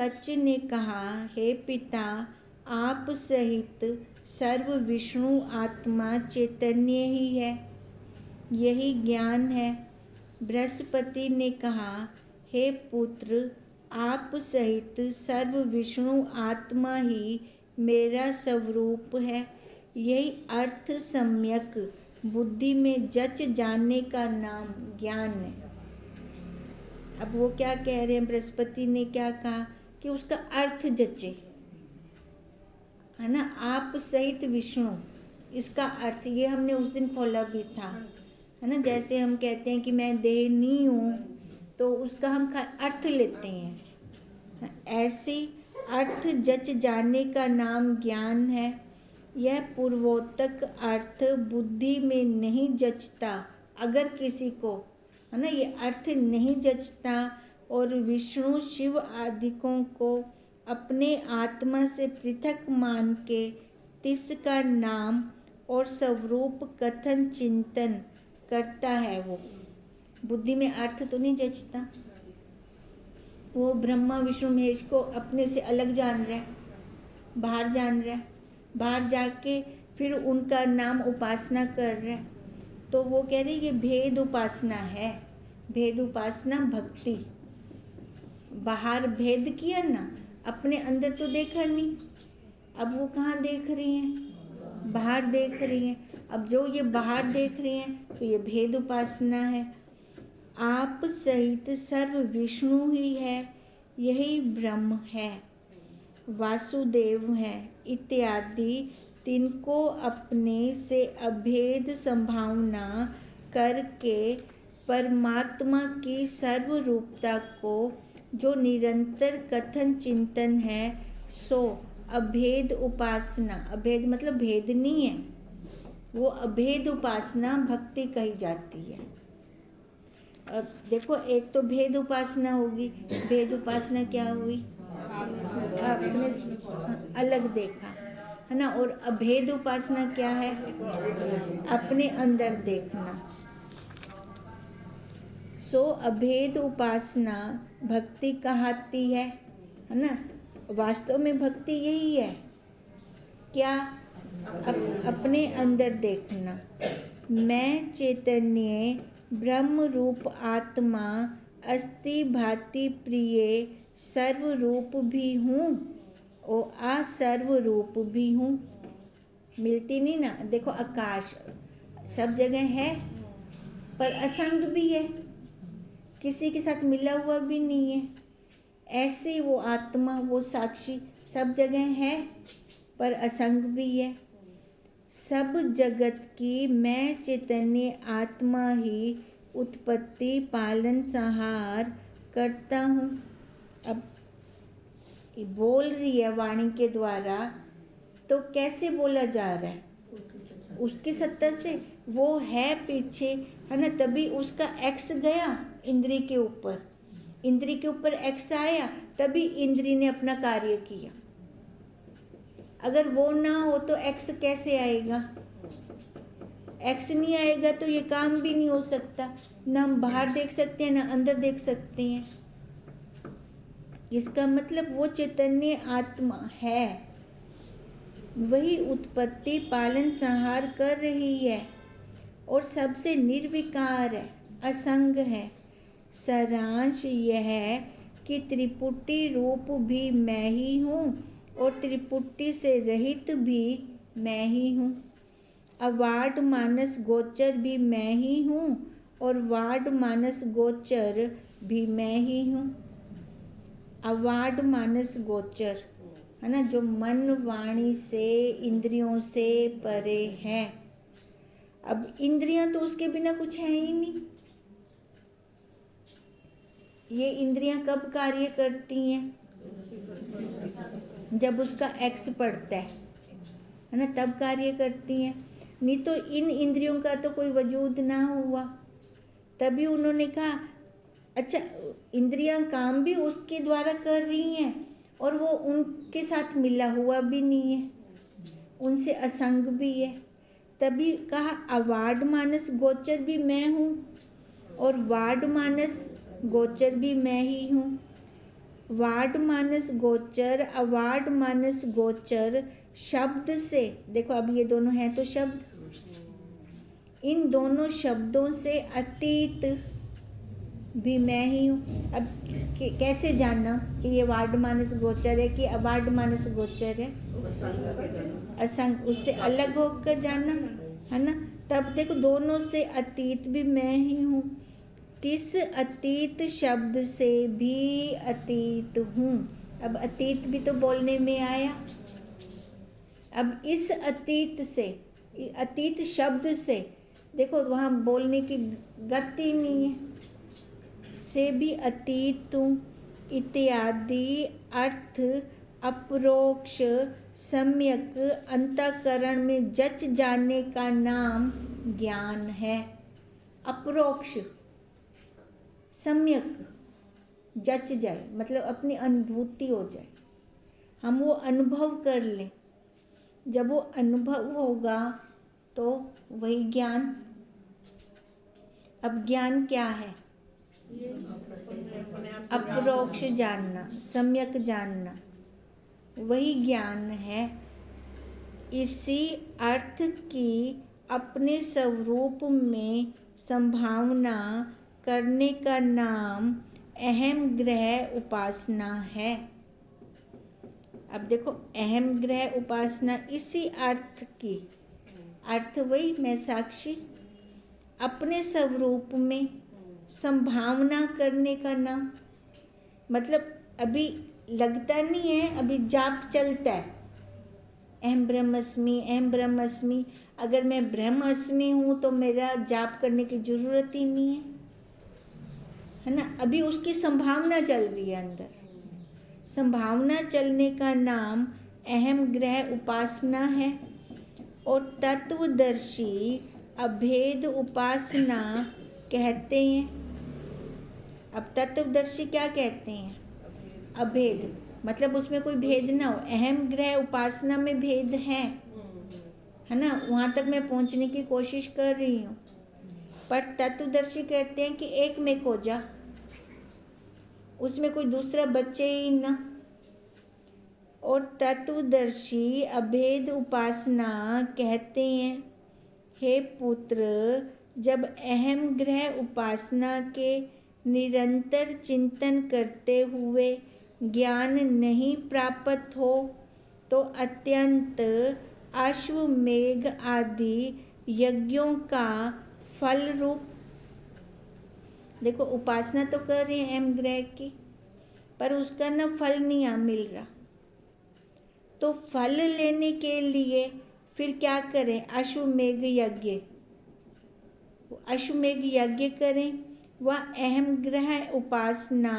कच्छ ने कहा, हे पिता, आप सहित सर्व विष्णु आत्मा चैतन्य ही है, यही ज्ञान है। बृहस्पति ने कहा, हे पुत्र, आप सहित सर्व विष्णु आत्मा ही मेरा स्वरूप है, यही अर्थ सम्यक बुद्धि में जच जानने का नाम ज्ञान है। अब वो क्या कह रहे हैं, बृहस्पति ने क्या कहा कि उसका अर्थ जचे, है ना। आप सहित विष्णु, इसका अर्थ ये हमने उस दिन खोला भी था, है ना। जैसे हम कहते हैं कि मैं देह नहीं हूँ, तो उसका हम अर्थ लेते हैं। ऐसे अर्थ जच जानने का नाम ज्ञान है। यह पूर्वोक्त अर्थ बुद्धि में नहीं जचता, अगर किसी को, है ना, ये अर्थ नहीं जचता और विष्णु शिव आदिकों को अपने आत्मा से पृथक मान के तिसका नाम और स्वरूप कथन चिंतन करता है, वो बुद्धि में अर्थ तो नहीं जचता। वो ब्रह्मा विष्णु महेश को अपने से अलग जान रहा है, बाहर जान रहा है, बाहर जाके फिर उनका नाम उपासना कर रहा है। तो वो कह रही ये भेद उपासना है, भेद उपासना भक्ति। बाहर भेद किया ना, अपने अंदर तो देखा नहीं। अब वो कहाँ देख रही हैं, बाहर देख रही हैं। अब जो ये बाहर देख रही हैं तो ये भेद उपासना है। आप सहित सर्व विष्णु ही है, यही ब्रह्म है, वासुदेव है इत्यादि तिनको अपने से अभेद संभावना करके परमात्मा की सर्वरूपता को जो निरंतर कथन चिंतन है, सो अभेद उपासना, अभेद मतलब भेद नहीं है, वो अभेद उपासना भक्ति कही जाती है। अब देखो, एक तो भेद उपासना होगी, भेद उपासना क्या हुई, अपने अलग देखा, है ना। और अभेद उपासना क्या है, अपने अंदर देखना। सो अभेद उपासना भक्ति कहती है ना। वास्तव में भक्ति यही है, क्या, अपने अंदर देखना। मैं चैतन्य ब्रह्म रूप आत्मा अस्ति भाति प्रिय सर्वरूप भी हूँ और असर्वरूप भी हूँ। मिलती नहीं ना, देखो आकाश सब जगह है पर असंग भी है, किसी के साथ मिला हुआ भी नहीं है। ऐसे वो आत्मा, वो साक्षी सब जगह है पर असंग भी है। सब जगत की मैं चैतन्य आत्मा ही उत्पत्ति पालन संहार करता हूँ। अब बोल रही है वाणी के द्वारा, तो कैसे बोला जा रहा है, उसकी सत्ता से। वो है पीछे, है ना, तभी उसका एक्स गया इंद्री के ऊपर, इंद्री के ऊपर एक्स आया, तभी इंद्री ने अपना कार्य किया। अगर वो ना हो तो एक्स कैसे आएगा, एक्स नहीं आएगा तो ये काम भी नहीं हो सकता। ना हम बाहर देख सकते हैं, ना अंदर देख सकते हैं। इसका मतलब वो चैतन्य आत्मा है, वही उत्पत्ति पालन संहार कर रही है और सबसे निर्विकार है, असंग है। सारांश यह है कि त्रिपुटी रूप भी मैं ही हूँ और त्रिपुटी से रहित भी मैं ही हूँ। अवार्ड मानस गोचर भी मैं ही हूँ और वार्ड मानस गोचर भी मैं ही हूँ। अवार्ड मानस गोचर, है ना, जो मन वाणी से इंद्रियों से परे है। अब इंद्रियां तो उसके बिना कुछ है ही नहीं। ये इंद्रियां कब कार्य करती हैं, जब उसका एक्स पड़ता है ना, तब कार्य करती हैं। नहीं तो इन इंद्रियों का तो कोई वजूद ना हुआ। तभी उन्होंने कहा, अच्छा इंद्रियां काम भी उसके द्वारा कर रही हैं और वो उनके साथ मिला हुआ भी नहीं है, उनसे असंग भी है। तभी कहा अवार्ड मानस गोचर भी मैं हूँ और वार्ड मानस गोचर भी मैं ही हूँ। वाड मानस गोचर, अवाड मानस गोचर शब्द से, देखो अब ये दोनों हैं तो शब्द, इन दोनों शब्दों से अतीत भी मैं ही हूँ। अब कैसे जानना कि ये वाड मानस गोचर है कि अवाड मानस गोचर है? असंग, उससे अलग होकर जानना है ना। तब देखो दोनों से अतीत भी मैं ही हूँ। तिस अतीत शब्द से भी अतीत हूँ। अब अतीत भी तो बोलने में आया। अब इस अतीत से, अतीत शब्द से, देखो वहाँ बोलने की गति नहीं है, से भी अतीत हूँ इत्यादि अर्थ अपरोक्ष सम्यक अंतःकरण में जच जाने का नाम ज्ञान है। अपरोक्ष सम्यक जच जाए मतलब अपनी अनुभूति हो जाए, हम वो अनुभव कर लें। जब वो अनुभव होगा तो वही ज्ञान। अब ज्ञान क्या है? अपरोक्ष जानना, सम्यक जानना, वही ज्ञान है। इसी अर्थ की अपने स्वरूप में संभावना करने का नाम अहम ग्रह उपासना है। अब देखो अहम ग्रह उपासना इसी अर्थ की, अर्थ वही मैं साक्षी, अपने स्वरूप में संभावना करने का नाम, मतलब अभी लगता नहीं है, अभी जाप चलता है अहम ब्रह्मस्मि, अहम ब्रह्मस्मि। अगर मैं ब्रह्मस्मि हूँ तो मेरा जाप करने की जरूरत ही नहीं है ना। अभी उसकी संभावना चल रही है अंदर। संभावना चलने का नाम अहम ग्रह उपासना है। और तत्वदर्शी अभेद उपासना कहते हैं। अब तत्वदर्शी क्या कहते हैं? अभेद, मतलब उसमें कोई भेद ना हो। अहम ग्रह उपासना में भेद है ना, वहाँ तक मैं पहुँचने की कोशिश कर रही हूँ। पर तत्वदर्शी कहते हैं कि एक में खो जा, उसमें कोई दूसरा बच्चे ही ना। और तत्वदर्शी अभेद उपासना कहते हैं, हे पुत्र, जब अहम ग्रह उपासना के निरंतर चिंतन करते हुए ज्ञान नहीं प्राप्त हो तो अत्यंत अश्वमेघ आदि यज्ञों का फल रूप, देखो उपासना तो कर रहे हैं अहम ग्रह की, पर उसका ना फल नहीं मिल रहा। तो फल लेने के लिए फिर क्या करें? अश्वमेघ यज्ञ, अश्वमेघ यज्ञ करें। वह अहम ग्रह उपासना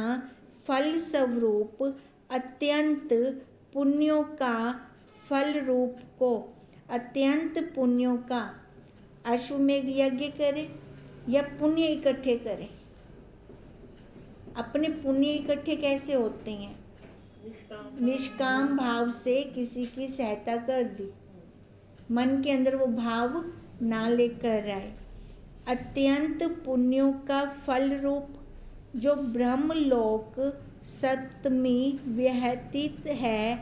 फल स्वरूप अत्यंत पुण्यों का फल रूप को, अत्यंत पुण्यों का अश्वमेघ यज्ञ करें या पुण्य इकट्ठे करें। अपने पुण्य इकट्ठे कैसे होते हैं? निष्काम भाव से किसी की सहायता कर दी, मन के अंदर वो भाव ना लेकर आए। अत्यंत पुण्यों का फल रूप जो ब्रह्मलोक सप्तमी व्यतीत है,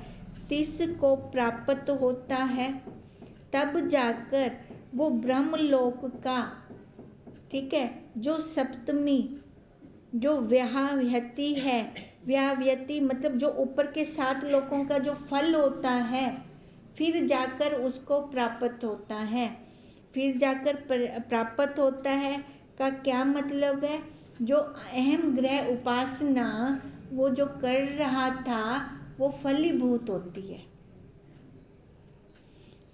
तिस को प्राप्त होता है। तब जाकर वो ब्रह्मलोक का, ठीक है, जो सप्तमी जो व्याहति है, व्याहति मतलब जो ऊपर के 7 लोकों का जो फल होता है, फिर जाकर उसको प्राप्त होता है। फिर जाकर प्राप्त होता है का क्या मतलब है? जो अहम ग्रह उपासना वो जो कर रहा था वो फलीभूत होती है।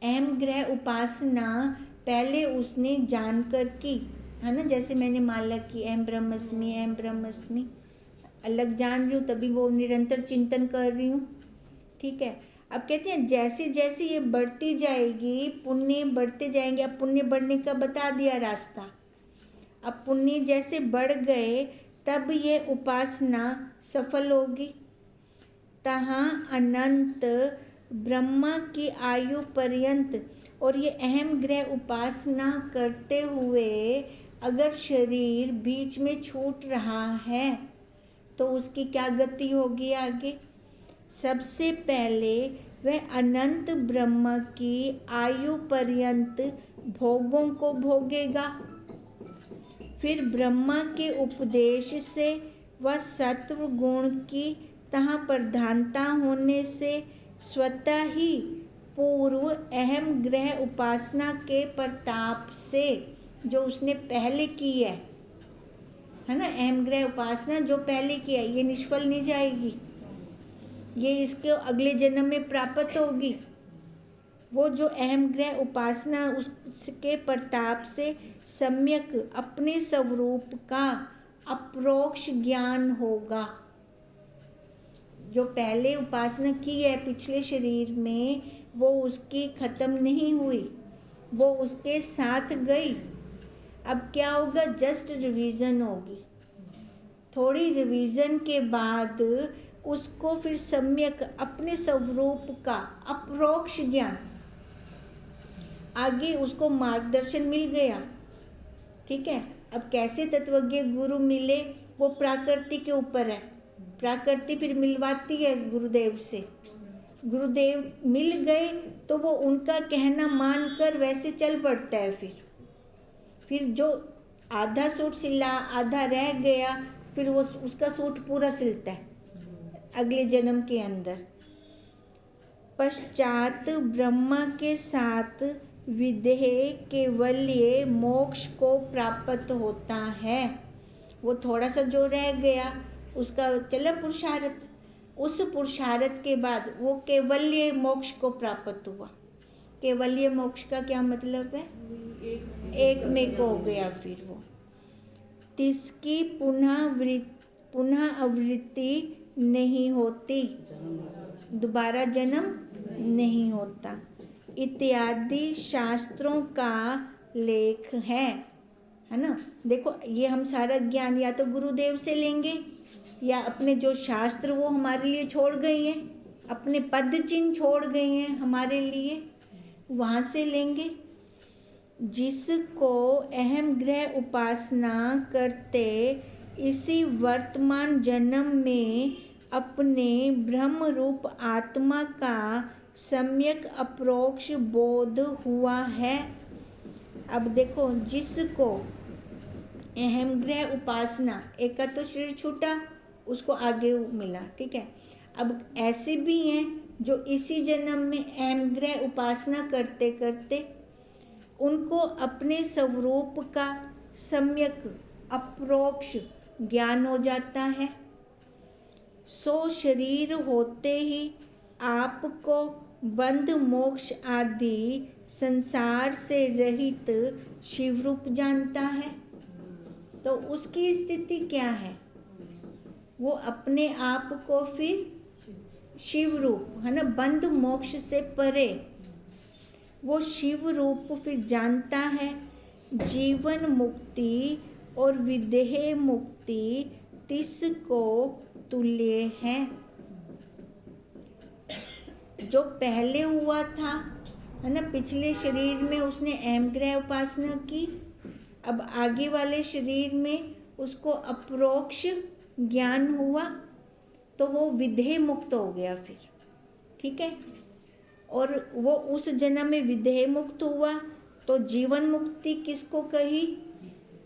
अहम ग्रह उपासना पहले उसने जानकर की है ना, जैसे मैंने माला की अहम ब्रह्मस्मि, अहम ब्रह्मस्मि, अलग जान रही हूँ तभी वो निरंतर चिंतन कर रही हूँ, ठीक है। अब कहते हैं जैसे जैसे ये बढ़ती जाएगी, पुण्य बढ़ते जाएंगे। अब पुण्य बढ़ने का बता दिया रास्ता। अब पुण्य जैसे बढ़ गए तब ये उपासना सफल होगी। तहाँ अनंत ब्रह्मा की आयु पर्यंत। और ये अहम ग्रह उपासना करते हुए अगर शरीर बीच में छूट रहा है तो उसकी क्या गति होगी आगे? सबसे पहले वह अनंत ब्रह्म की आयु पर्यंत भोगों को भोगेगा। फिर ब्रह्मा के उपदेश से वह सत्व गुण की तहाँ प्रधानता होने से स्वतः ही पूर्व अहम ग्रह उपासना के प्रताप से जो उसने पहले की है ना, अहम ग्रह उपासना जो पहले की है ये निष्फल नहीं जाएगी, ये इसके अगले जन्म में प्राप्त होगी। वो जो अहम ग्रह उपासना उसके प्रताप से सम्यक अपने स्वरूप का अप्रोक्ष ज्ञान होगा। जो पहले उपासना की है पिछले शरीर में वो उसकी खत्म नहीं हुई, वो उसके साथ गई। अब क्या होगा? जस्ट रिवीजन होगी। थोड़ी रिवीजन के बाद उसको फिर सम्यक अपने स्वरूप का अप्रोक्ष ज्ञान, आगे उसको मार्गदर्शन मिल गया। ठीक है, अब कैसे तत्वज्ञ गुरु मिले वो प्रकृति के ऊपर है। प्रकृति फिर मिलवाती है गुरुदेव से। गुरुदेव मिल गए तो वो उनका कहना मानकर वैसे चल पड़ता है। फिर जो आधा सूट सिला आधा रह गया फिर वो उसका सूट पूरा सिलता है अगले जन्म के अंदर। पश्चात ब्रह्मा के साथ विदेह केवल्य मोक्ष को प्राप्त होता है। वो थोड़ा सा जो रह गया उसका चला पुरुषार्थ, उस पुरुषार्थ के बाद वो केवल्य मोक्ष को प्राप्त हुआ। केवल्य मोक्ष का क्या मतलब है? एक में को हो गया। फिर वो तिसकी पुनः आवृत्ति नहीं होती, दोबारा जन्म नहीं होता, इत्यादि शास्त्रों का लेख है ना। देखो ये हम सारा ज्ञान या तो गुरुदेव से लेंगे या अपने जो शास्त्र वो हमारे लिए छोड़ गए हैं, अपने पद चिन्ह छोड़ गए हैं हमारे लिए, वहाँ से लेंगे। जिसको अहम ग्रह उपासना करते इसी वर्तमान जन्म में अपने ब्रह्म रूप आत्मा का सम्यक अप्रोक्ष बोध हुआ है। अब देखो जिसको अहम ग्रह उपासना, एक का तो शरीर छूटा उसको आगे मिला, ठीक है। अब ऐसे भी हैं जो इसी जन्म में अहम ग्रह उपासना करते करते उनको अपने स्वरूप का सम्यक अप्रोक्ष ज्ञान हो जाता है। सो शरीर होते ही आपको बंध मोक्ष आदि संसार से रहित शिवरूप जानता है। तो उसकी स्थिति क्या है? वो अपने आप को फिर शिव रूप है ना, बंध मोक्ष से परे वो शिव रूप फिर जानता है। जीवन मुक्ति और विदेह मुक्ति तिसको तुल्य है। जो पहले हुआ था है ना, पिछले शरीर में उसने अहम ग्रह उपासना की, अब आगे वाले शरीर में उसको अप्रोक्ष ज्ञान हुआ तो वो विदेह मुक्त हो गया फिर, ठीक है। और वो उस जन्म में विदेह मुक्त हुआ तो जीवन मुक्ति किसको कही?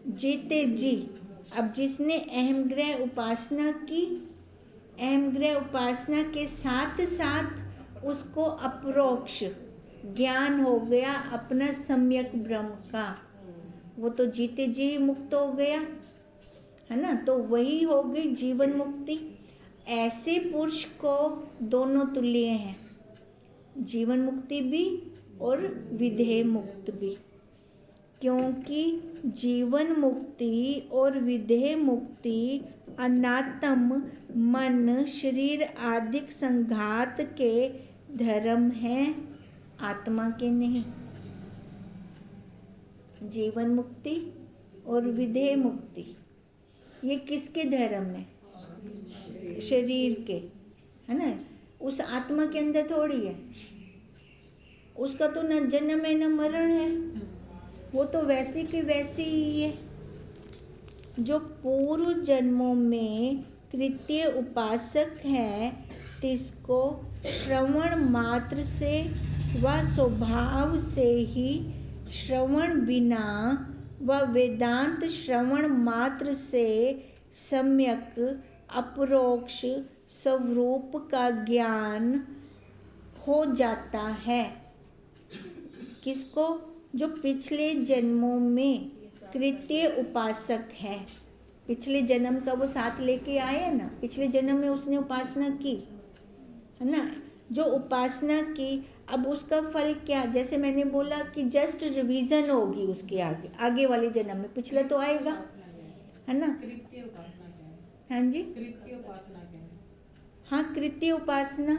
जीते जी। अब जिसने अहम ग्रह उपासना की, अहम ग्रह उपासना के साथ साथ उसको अप्रोक्ष ज्ञान हो गया अपना सम्यक ब्रह्म का, वो तो जीते जी मुक्त हो गया है ना। तो वही हो गई जीवन मुक्ति। ऐसे पुरुष को दोनों तुल्य हैं, जीवन मुक्ति भी और विदेह मुक्त भी, क्योंकि जीवन मुक्ति और विदेह मुक्ति अनात्म मन शरीर आदि संघात के धर्म हैं, आत्मा के नहीं। जीवन मुक्ति और विदेह मुक्ति ये किसके धर्म है? शरीर के, है ना। उस आत्मा के अंदर थोड़ी है, उसका तो न जन्म है न मरण है, वो तो वैसी की वैसी ही है। जो पूर्व जन्मों में कृत्य उपासक है तिसको श्रवण मात्र से व स्वभाव से ही, श्रवण बिना व वेदांत श्रवण मात्र से सम्यक अपरोक्ष स्वरूप का ज्ञान हो जाता है। किसको? जो पिछले जन्मों में कृत्य उपासक है, पिछले जन्म का वो साथ लेके आए है ना, पिछले जन्म में उसने उपासना की है ना, जो उपासना की अब उसका फल क्या? जैसे मैंने बोला कि जस्ट रिवीजन होगी उसके आगे, आगे वाले जन्म में, पिछला तो आएगा है ना। हाँ जी, हाँ कृत्य उपासना,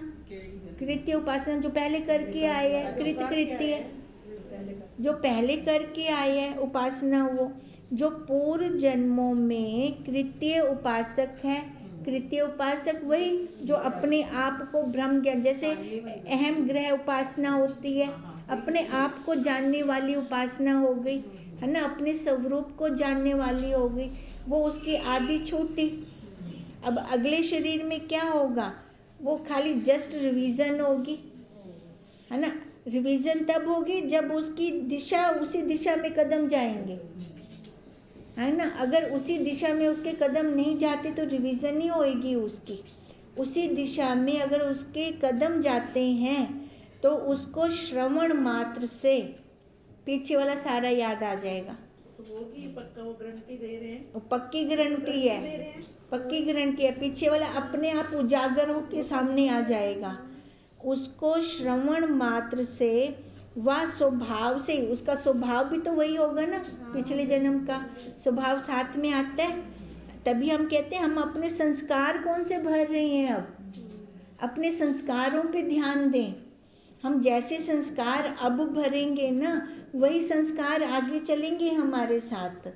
कृत्य उपासना जो पहले करके आए हैं, कृत्य है जो पहले करके आए हैं उपासना, वो जो पूर्व जन्मों में कृत्य उपासक है। कृत्य उपासक वही जो अपने आप को ब्रह्म ज्ञान, जैसे अहम ग्रह उपासना होती है, अपने आप को जानने वाली उपासना हो गई है ना, अपने स्वरूप को जानने वाली हो गई, वो उसकी आदि छूटी। अब अगले शरीर में क्या होगा? वो खाली जस्ट रिवीजन होगी है ना। रिवीजन तब होगी जब उसकी दिशा, उसी दिशा में कदम जाएंगे है ना। अगर उसी दिशा में उसके कदम नहीं जाते तो रिवीजन ही होएगी उसकी। उसी दिशा में अगर उसके कदम जाते हैं तो उसको श्रवण मात्र से पीछे वाला सारा याद आ जाएगा। वो भी पक्का वो गारंटी दे रहे हैं, वो पक्की गारंटी है, पक्की गारंटी है। पीछे वाला अपने आप उजागर होके सामने आ जाएगा। उसको श्रवण मात्र से व स्वभाव से, उसका स्वभाव भी तो वही होगा ना, पिछले जन्म का स्वभाव साथ में आता है। तभी हम कहते हैं हम अपने संस्कार कौन से भर रहे हैं, अब अपने संस्कारों पे ध्यान दें। हम जैसे संस्कार अब भरेंगे ना, वही संस्कार आगे चलेंगे हमारे साथ।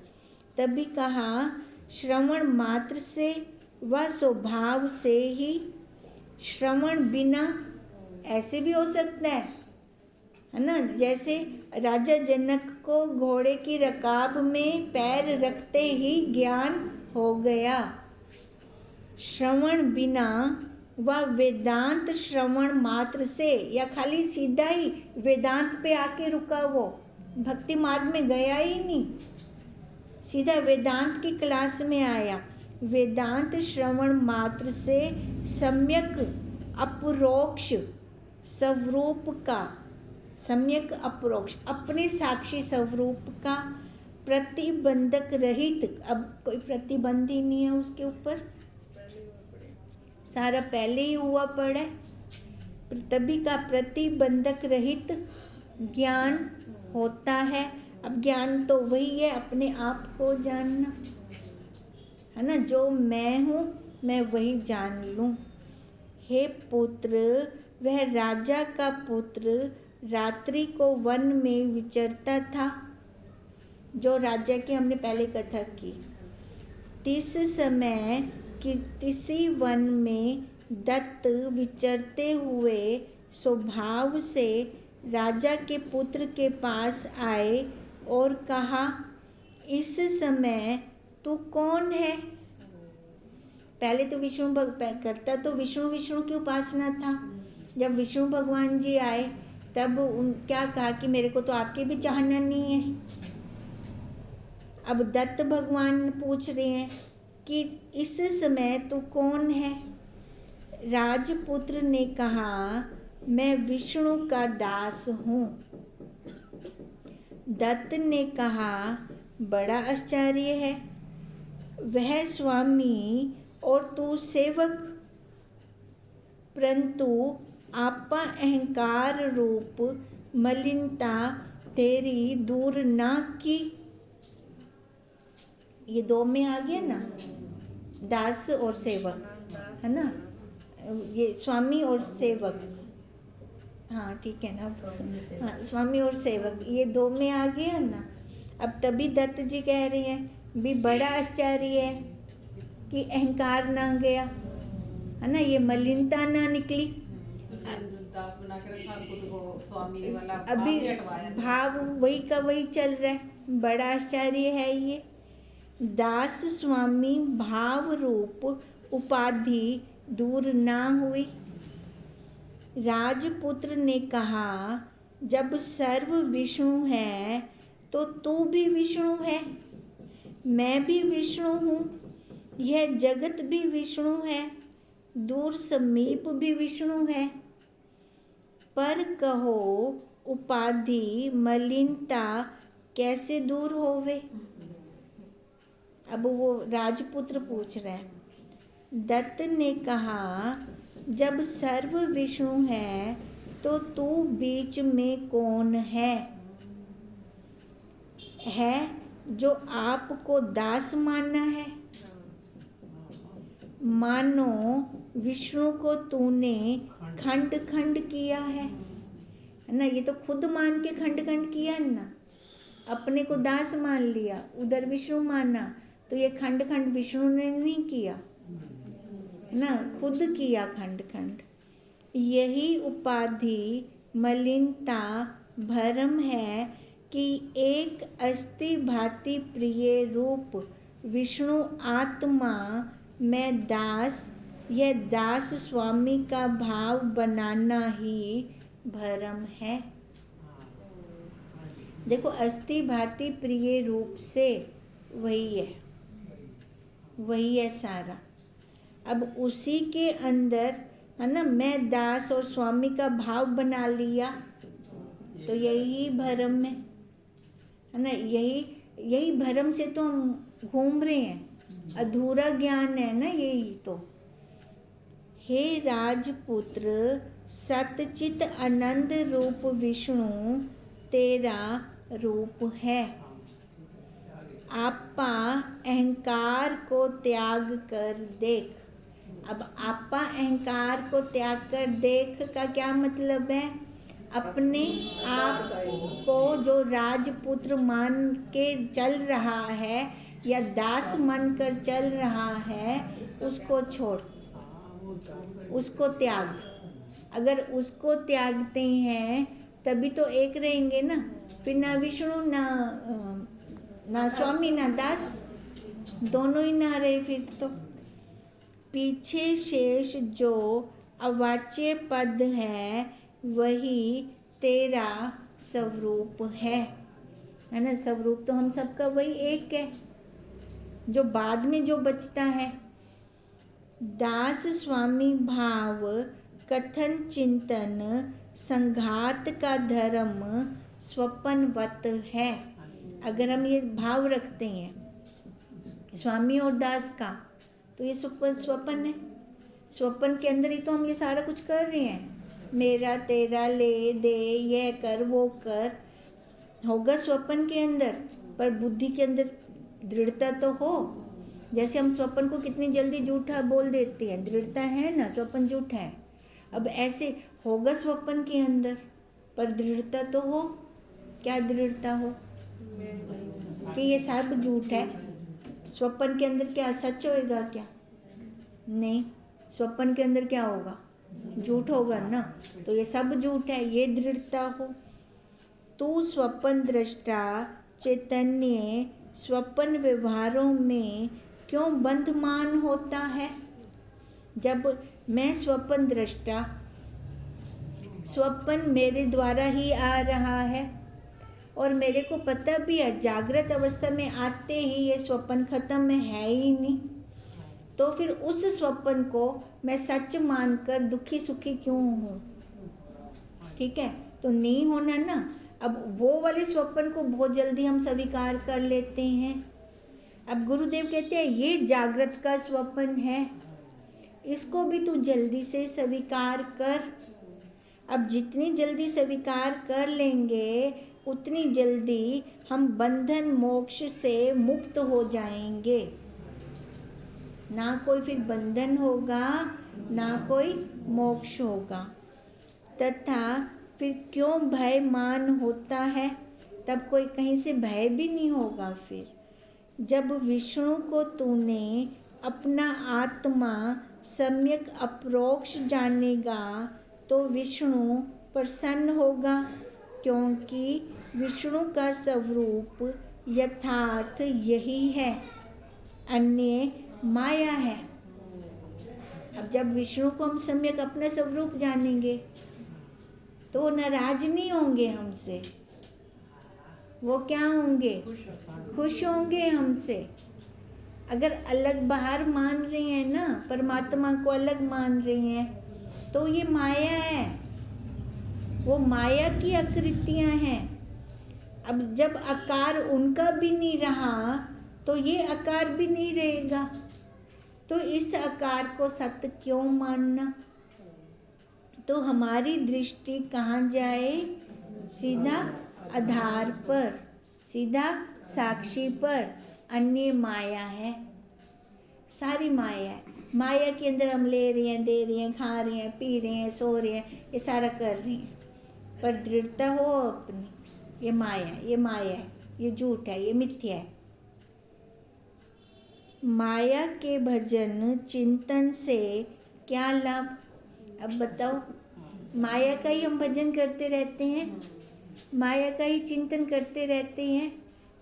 तभी कहा श्रवण मात्र से व स्वभाव से ही, श्रवण बिना ऐसे भी हो सकता है ना। जैसे राजा जनक को घोड़े की रकाब में पैर रखते ही ज्ञान हो गया, श्रवण बिना व वेदांत श्रवण मात्र से, या खाली सीधा ही वेदांत पे आके रुका, वो भक्ति मार्ग में गया ही नहीं, सीधा वेदांत की क्लास में आया। वेदांत श्रवण मात्र से सम्यक अपरोक्ष स्वरूप का, सम्यक अपरोक्ष अपने साक्षी स्वरूप का प्रतिबंधक रहित, अब कोई प्रतिबंध ही नहीं है उसके ऊपर, सारा पहले ही हुआ पड़ा है, तभी का प्रतिबंधक रहित ज्ञान होता है। अब ज्ञान तो वही है, अपने आप को जानना है ना, जो मैं हूँ मैं वही जान लूँ। हे पुत्र, वह राजा का पुत्र रात्रि को वन में विचरता था, जो राजा की हमने पहले कथा की। तिस समय किसी वन में दत्त विचरते हुए स्वभाव से राजा के पुत्र के पास आए और कहा, इस समय तू कौन है? पहले तो विष्णु करता तो विष्णु की उपासना था। जब विष्णु भगवान जी आए तब क्या कहा कि मेरे को तो आपकी भी चाहना नहीं है। अब दत्त भगवान पूछ रहे हैं कि इस समय तू कौन है? राजपुत्र ने कहा, मैं विष्णु का दास हूँ। दत्त ने कहा, बड़ा आश्चर्य है, वह स्वामी और तू सेवक, परंतु आपा अहंकार रूप मलिनता तेरी दूर ना की। ये दो में आ गया ना, दास और सेवक है ना, ये स्वामी और सेवक, हाँ ठीक है ना, हाँ स्वामी और सेवक ये दो में आ गया ना। अब तभी दत्त जी कह रहे हैं भी बड़ा आश्चर्य है कि अहंकार ना गया है ना, ये मलिनता ना निकली। अभी भाव वही का वही चल रहा है, बड़ा आश्चर्य है ये। दास स्वामी भाव रूप उपाधि दूर ना हुई। राजपुत्र ने कहा, जब सर्व विष्णु है तो तू भी विष्णु है, मैं भी विष्णु हूँ, यह जगत भी विष्णु है, दूर समीप भी विष्णु है। पर कहो उपाधि मलिनता कैसे दूर होवे। अब वो राजपुत्र पूछ रहा है। दत्त ने कहा, जब सर्व विष्णु है तो तू बीच में कौन है जो आपको दास मानना है। मानो विष्णु को तूने खंड खंड किया है ना। ये तो खुद मान के खंड खंड किया ना, अपने को दास मान लिया, उधर विष्णु माना, तो ये खंड खंड विष्णु ने नहीं किया ना, खुद किया खंड खंड। यही उपाधि मलिनता भरम है कि एक अस्थि भांति प्रिय रूप विष्णु आत्मा में दास, यह दास स्वामी का भाव बनाना ही भरम है। देखो, अस्थि भांति प्रिय रूप से वही है सारा। अब उसी के अंदर है ना, मैं दास और स्वामी का भाव बना लिया, तो यही भरम है ना। यही भरम से तो हम घूम रहे हैं, अधूरा ज्ञान है ना यही तो। हे राजपुत्र, सतचित आनंद रूप विष्णु तेरा रूप है। आपा अहंकार को त्याग कर देख। अब आपा अहंकार को त्याग कर देख का क्या मतलब है। अपने आप को जो राजपुत्र मान के चल रहा है या दास मानकर चल रहा है, उसको छोड़, उसको त्याग। अगर उसको त्यागते हैं तभी तो एक रहेंगे ना, फिर ना विष्णु ना स्वामी ना दास, दोनों ही ना रहे फिर तो। पीछे शेष जो अवाच्य पद है वही तेरा स्वरूप है ना। स्वरूप तो हम सबका वही एक है, जो बाद में जो बचता है। दास स्वामी भाव कथन चिंतन संघात का धर्म स्वपनवत है। अगर हम ये भाव रखते हैं स्वामी और दास का, तो ये स्वपन है। स्वपन के अंदर ही तो हम ये सारा कुछ कर रहे हैं। मेरा तेरा, ले दे, यह कर वो कर, होगा स्वपन के अंदर, पर बुद्धि के अंदर दृढ़ता तो हो। जैसे हम स्वपन को कितनी जल्दी झूठा बोल देते हैं, दृढ़ता है ना, स्वपन झूठा है। अब ऐसे होगा स्वपन के अंदर, पर दृढ़ता तो हो। क्या दृढ़ता हो कि ये सब झूठ है। स्वपन के अंदर क्या सच होएगा क्या? नहीं, स्वपन के अंदर क्या होगा? झूठ होगा ना। तो ये सब झूठ है, ये दृढ़ता हो। तू स्वपन दृष्टा चैतन्य स्वपन व्यवहारों में क्यों बंधमान होता है? जब मैं स्वपन दृष्टा, स्वपन मेरे द्वारा ही आ रहा है और मेरे को पता भी है जागृत अवस्था में आते ही ये स्वपन खत्म है ही नहीं, तो फिर उस स्वपन को मैं सच मानकर दुखी सुखी क्यों हूँ? ठीक है, तो नहीं होना ना। अब वो वाले स्वपन को बहुत जल्दी हम स्वीकार कर लेते हैं। अब गुरुदेव कहते हैं ये जागृत का स्वपन है, इसको भी तू जल्दी से स्वीकार कर। अब जितनी जल्दी स्वीकार कर लेंगे उतनी जल्दी हम बंधन मोक्ष से मुक्त हो जाएंगे। ना कोई फिर बंधन होगा, ना कोई मोक्ष होगा। तथा फिर क्यों भय मान होता है? तब कोई कहीं से भय भी नहीं होगा। फिर जब विष्णु को तूने अपना आत्मा सम्यक अपरोक्ष जानेगा तो विष्णु प्रसन्न होगा, क्योंकि विष्णु का स्वरूप यथार्थ यही है, अन्य माया है। अब जब विष्णु को हम सम्यक अपना स्वरूप जानेंगे तो वो नाराज नहीं होंगे हमसे, वो क्या होंगे, खुश होंगे हमसे। अगर अलग बाहर मान रहे हैं ना, परमात्मा को अलग मान रहे हैं, तो ये माया है, वो माया की आकृतियां हैं। अब जब आकार उनका भी नहीं रहा तो ये आकार भी नहीं रहेगा, तो इस आकार को सत्य क्यों मानना। तो हमारी दृष्टि कहाँ जाए, सीधा आधार पर, सीधा साक्षी पर। अन्य माया है, सारी माया है। माया के अंदर हम ले रहे हैं, दे रहे हैं, खा रहे हैं, पी रहे हैं, सो रहे हैं, ये सारा कर रहे हैं, पर दृढ़ता हो अपनी, ये माया है, ये माया है, ये झूठ है, ये मिथ्या है। माया के भजन चिंतन से क्या लाभ। अब बताओ, माया का ही हम भजन करते रहते हैं, माया का ही चिंतन करते रहते हैं,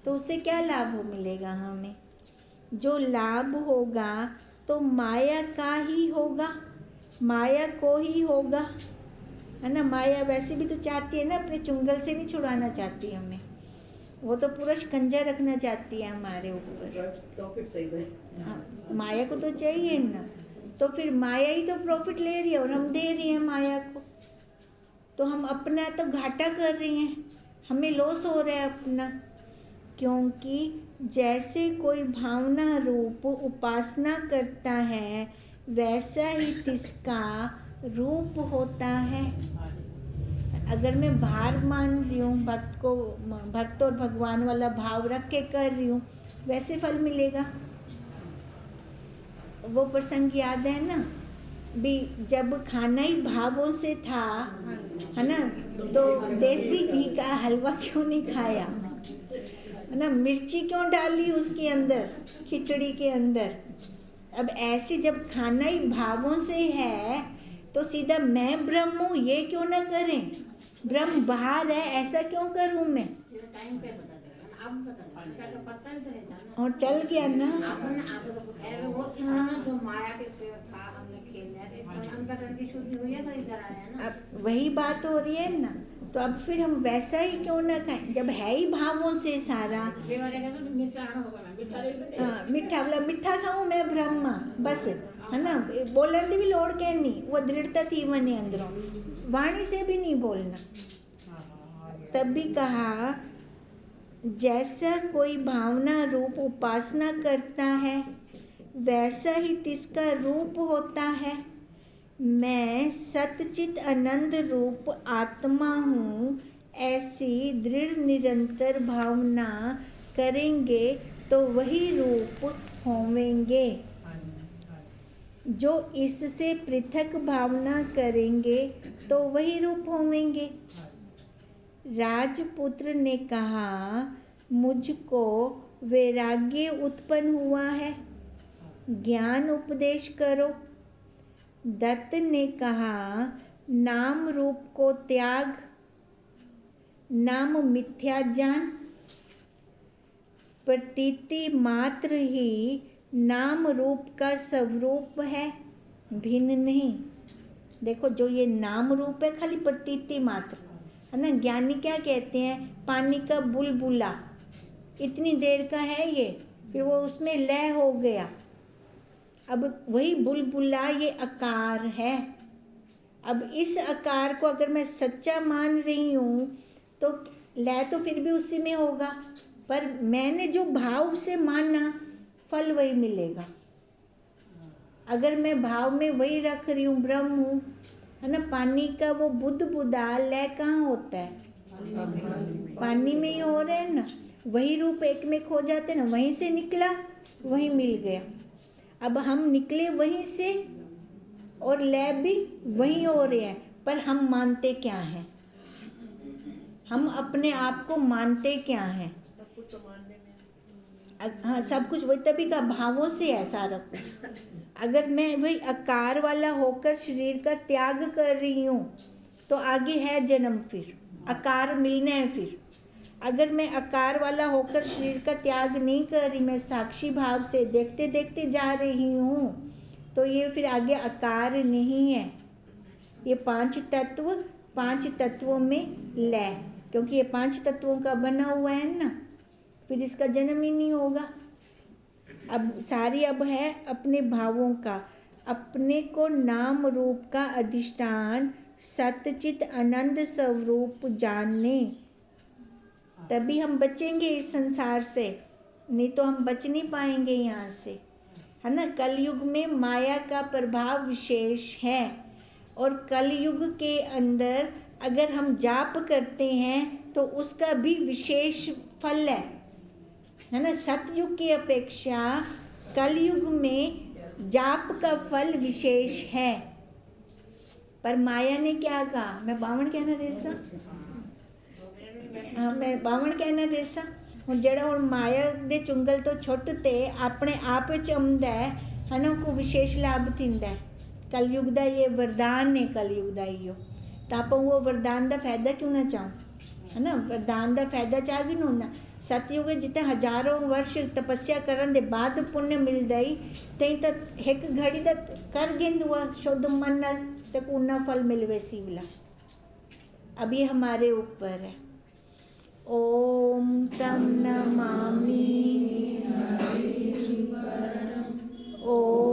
तो उससे क्या लाभ मिलेगा हमें। जो लाभ होगा तो माया का ही होगा, माया को ही होगा, है ना। माया वैसे भी तो चाहती है ना, अपने चुंगल से नहीं छुड़ाना चाहती हमें, वो तो पूरा शिकंजा रखना चाहती है हमारे ऊपर। हाँ, माया को तो चाहिए ना, तो फिर माया ही तो प्रॉफिट ले रही है और हम दे रहे हैं माया को, तो हम अपना तो घाटा कर रहे हैं, हमें लॉस हो रहा है अपना। क्योंकि जैसे कोई भावना रूप उपासना करता है, वैसा ही तिसका रूप होता है। अगर मैं भार मान रही हूँ, भक्त और भगवान वाला भाव रख के कर रही हूँ, वैसे फल मिलेगा। वो प्रसंग याद है ना भी, जब खाना ही भावों से था, है ना, तो देसी घी का हलवा क्यों नहीं खाया, है ना, मिर्ची क्यों डाली उसके अंदर, खिचड़ी के अंदर। अब ऐसे जब खाना ही भावों से है, तो सीधा मैं ब्रह्म हूँ ये क्यों ना करें, ब्रह्म बाहर है ऐसा क्यों करूँ मैं। टाइम पे पता चला, अब पता भी तो रहता ना, और चल गया ना। वो इसमें जो माया के से था, हमने खेल लिया था, इसमें अंतकरण की शुद्धि हुई है तो इधर आया ना। अब वही बात हो रही है ना, तो अब फिर हम वैसा ही क्यों ना खाएं, जब है ही भावों से सारा। मीठा बोला, मीठा खाऊं मैं ब्रह्मा, बस, है ना, बोलन भी लोड़ के नहीं, वो दृढ़ता थी मने अंदरों, वाणी से भी नहीं बोलना। तब भी कहा, जैसा कोई भावना रूप उपासना करता है, वैसा ही तिसका रूप होता है। मैं सतचित आनंद रूप आत्मा हूँ, ऐसी दृढ़ निरंतर भावना करेंगे तो वही रूप होवेंगे। जो इससे पृथक भावना करेंगे तो वही रूप होवेंगे। राजपुत्र ने कहा, मुझको वैराग्य उत्पन्न हुआ है, ज्ञान उपदेश करो। दत्त ने कहा, नाम रूप को त्याग, नाम मिथ्या जान, प्रतीति मात्र ही नाम रूप का स्वरूप है, भिन्न नहीं। देखो, जो ये नाम रूप है खाली प्रतीति मात्र, है ना। ज्ञानी क्या कहते हैं, पानी का बुलबुला इतनी देर का है ये, फिर वो उसमें लय हो गया, अब वही बुलबुला ये आकार है। अब इस आकार को अगर मैं सच्चा मान रही हूँ तो लय तो फिर भी उसी में होगा, पर मैंने जो भाव से माना फल वही मिलेगा। अगर मैं भाव में वही रख रही हूँ, ब्रह्म हूँ, है ना, पानी का वो बुद्ध बुदा लय कहाँ होता है, पानी में ही हो रहे हैं ना, वही रूप एक में खो जाते ना, वहीं से निकला वहीं मिल गया। अब हम निकले वहीं से और लय भी वहीं हो रहे हैं, पर हम मानते क्या हैं, हम अपने आप को मानते क्या हैं। सब कुछ तो मानने में, हाँ, सब कुछ वही, तभी का भावों से है सारा कुछ। अगर मैं वही आकार वाला होकर शरीर का त्याग कर रही हूँ तो आगे है जन्म, फिर आकार मिलना है। फिर अगर मैं आकार वाला होकर शरीर का त्याग नहीं कर रही, मैं साक्षी भाव से देखते देखते जा रही हूँ, तो ये फिर आगे आकार नहीं है, ये 5 तत्व, 5 तत्वों में लय, क्योंकि ये 5 तत्वों का बना हुआ है ना, फिर इसका जन्म ही नहीं होगा। अब सारी अब है अपने भावों का, अपने को नाम रूप का अधिष्ठान सतचित आनंद स्वरूप जानने, तभी हम बचेंगे इस संसार से, नहीं तो हम बच नहीं पाएंगे यहाँ से, है ना। कलयुग में माया का प्रभाव विशेष है, और कलयुग के अंदर अगर हम जाप करते हैं तो उसका भी विशेष फल है ना। सतयुग की अपेक्षा कलयुग में जाप का फल विशेष है। पर माया ने क्या कहा, मैं बावण कहना रेसा, हाँ मैं बावण कहना रेसा। ਹੁਣ ਜਿਹੜਾ ਹੁਣ ਮਾਇਆ ਦੇ ਚੁੰਗਲ ਤੋਂ ਛੁੱਟ ਤੇ ਆਪਣੇ ਆਪ ਵਿੱਚ ਆਉਂਦਾ ਹੈ ਨਾ, ਕੋ ਵਿਸ਼ੇਸ਼ ਲਾਭ ਦਿੰਦਾ ਹੈ। ਕਲਯੁਗ ਦਾ ਇਹ ਵਰਦਾਨ ਨੇ, ਕਲਯੁਗ ਦਾ ਇਹੋ, ਤਾਂ ਆਪਾਂ ਉਹ ਵਰਦਾਨ ਦਾ ਫਾਇਦਾ ਕਿਉਂ ਨਾ ਚਾਹੋ, ਹੈ ਨਾ। ਵਰਦਾਨ ਦਾ ਫਾਇਦਾ ਚਾਹ ਕਿ ਨੂੰ ਨਾ, ਸਤਯੁਗ ਜਿੱਥੇ ਹਜ਼ਾਰਾਂ ਵਰਸ਼ ਤਪੱਸਿਆ ਕਰਨ ਦੇ ਬਾਅਦ ਪੁੰਨ ਮਿਲਦਾ ਹੀ, ਤੇ ਤਾਂ ਇੱਕ ਘੜੀ ਦਾ ਕਰ ਗਿੰਦੂਆ ਸ਼ੁੱਧ ਮਨ ਨਾਲ ਤੇ ਉਹਨਾਂ ਫਲ ਮਿਲਵੇ ਸੀ ਵਾਲਾ। अब ये हमारे ऊपर है। ओम तम नमामि, ओम